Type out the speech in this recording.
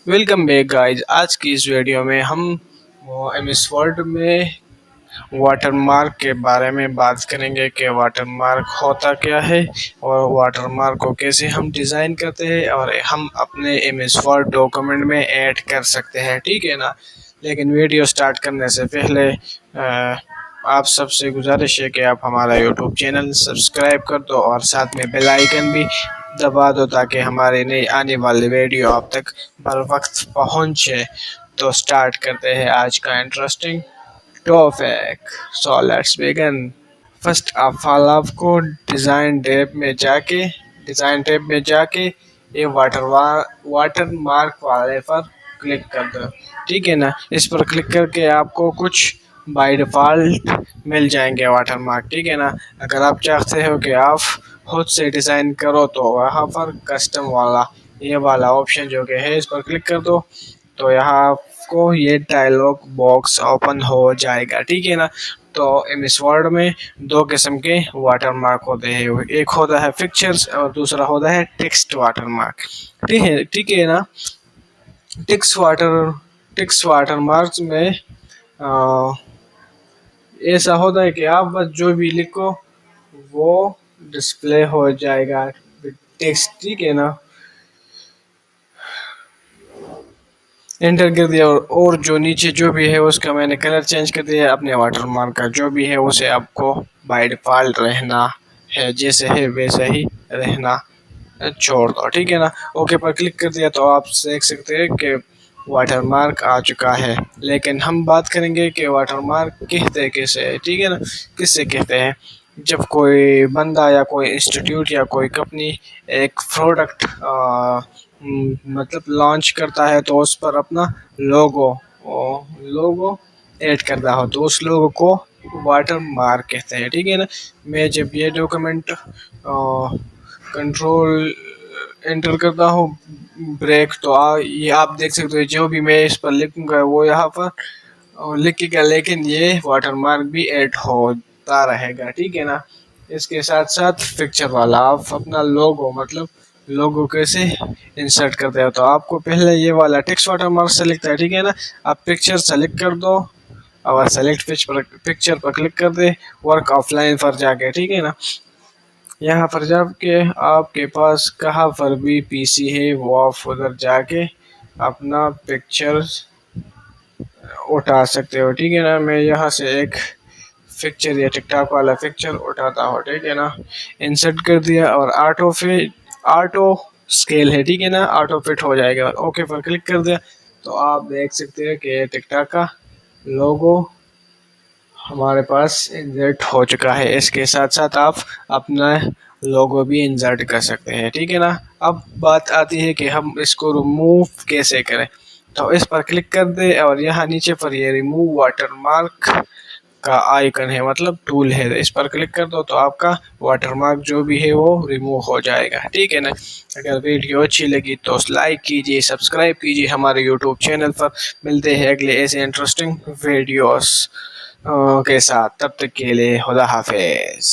Welcome back guys. आज की इस वीडियो में हम एमएस वर्ड में वाटरमार्क के बारे में बात करेंगे कि वाटरमार्क होता क्या है और वाटरमार्क को कैसे हम डिज़ाइन करते हैं और हम अपने एमएस वर्ड डॉक्यूमेंट में ऐड कर सकते हैं, ठीक है ना। लेकिन वीडियो स्टार्ट करने से पहले आप सबसे गुजारिश है कि आप हमारा यूट्यूब चैनल सब्सक्राइब कर दो और साथ में बेल आइकन भी दबा दो ताकि हमारे नई आने वाली वीडियो आप तक बर वक्त पहुँचे। तो स्टार्ट करते हैं आज का interesting topic. So let's begin. First of all आपको डिज़ाइन टैब में जाके ये वाटर मार्क वाले पर क्लिक कर दो, ठीक है ना। इस पर क्लिक करके आपको कुछ बाय डिफ़ॉल्ट मिल जाएंगे वाटर मार्क, ठीक है ना। अगर आप चाहते हो कि आप खुद से डिज़ाइन करो तो वहाँ पर कस्टम वाला ये वाला ऑप्शन जो कि है इस पर क्लिक कर दो, तो यहाँ आपको ये डायलॉग बॉक्स ओपन हो जाएगा, ठीक है ना। तो एमएस वर्ड में दो किस्म के वाटर मार्क होते हैं, एक होता है पिक्चर्स और दूसरा होता है टेक्स्ट वाटर मार्क, ठीक है ना। टेक्स्ट वाटर मार्क में ऐसा होता है कि आप बस जो भी लिखो वो डिस्प्ले हो जाएगा टेक्स्ट, ठीक है ना। एंटर कर दिया और जो नीचे जो भी है उसका मैंने कलर चेंज कर दिया। अपने वाटरमार्क का जो भी है उसे आपको बाय डिफ़ॉल्ट रहना है, जैसे है वैसे ही रहना छोड़ दो, ठीक है ना। ओके पर क्लिक कर दिया तो आप देख सकते हैं कि वाटरमार्क आ चुका है। लेकिन हम बात करेंगे कि वाटरमार्क कहते कैसे है, ठीक है ना, किससे कहते हैं। जब कोई बंदा या कोई इंस्टीट्यूट या कोई कंपनी एक प्रोडक्ट मतलब लॉन्च करता है तो उस पर अपना लोगो ऐड करता हो तो उस लोगो को वाटर मार्क कहते हैं, ठीक है ना। मैं जब ये डॉक्यूमेंट कंट्रोल एंटर करता हूँ ब्रेक तो ये आप देख सकते हो जो भी मैं इस पर लिखूंगा वो यहाँ पर लिखेगा, लेकिन ये वाटर मार्क भी ऐड होता रहेगा, ठीक है ना। इसके साथ साथ पिक्चर वाला आप अपना लोगो कैसे इंसर्ट करते हो तो आपको पहले ये वाला टेक्स्ट वाटर मार्क सेलेक्ट है, ठीक है ना। आप पिक्चर सेलेक्ट कर दो और सेलेक्ट पिक्चर पर क्लिक कर दे वर्क ऑफलाइन पर जाके, ठीक है ना। यहाँ पर जाके आपके पास कहाँ पर भी पीसी है वो आप उधर जाके अपना पिक्चर्स उठा सकते हो, ठीक है ना। मैं यहाँ से एक पिक्चर या टिकटॉक वाला पिक्चर उठाता हूँ, ठीक है ना। इंसर्ट कर दिया और ऑटो स्केल है, ठीक है ना, ऑटो फिट हो जाएगा और ओके पर क्लिक कर दिया तो आप देख सकते हैं कि टिकटॉक का लोगो हमारे पास इंसर्ट हो चुका है। इसके साथ साथ आप अपना लोगो भी इंसर्ट कर सकते हैं, ठीक है ना। अब बात आती है कि हम इसको रिमूव कैसे करें, तो इस पर क्लिक कर दे और यहाँ नीचे पर ये रिमूव वाटरमार्क का आइकन है, मतलब टूल है, इस पर क्लिक कर दो तो आपका वाटरमार्क जो भी है वो रिमूव हो जाएगा, ठीक है ना। अगर वीडियो अच्छी लगी तो लाइक कीजिए, सब्सक्राइब कीजिए हमारे यूट्यूब चैनल पर। मिलते हैं अगले ऐसे इंटरेस्टिंग वीडियोस के साथ, तब तक के लिए खुदा हाफिज।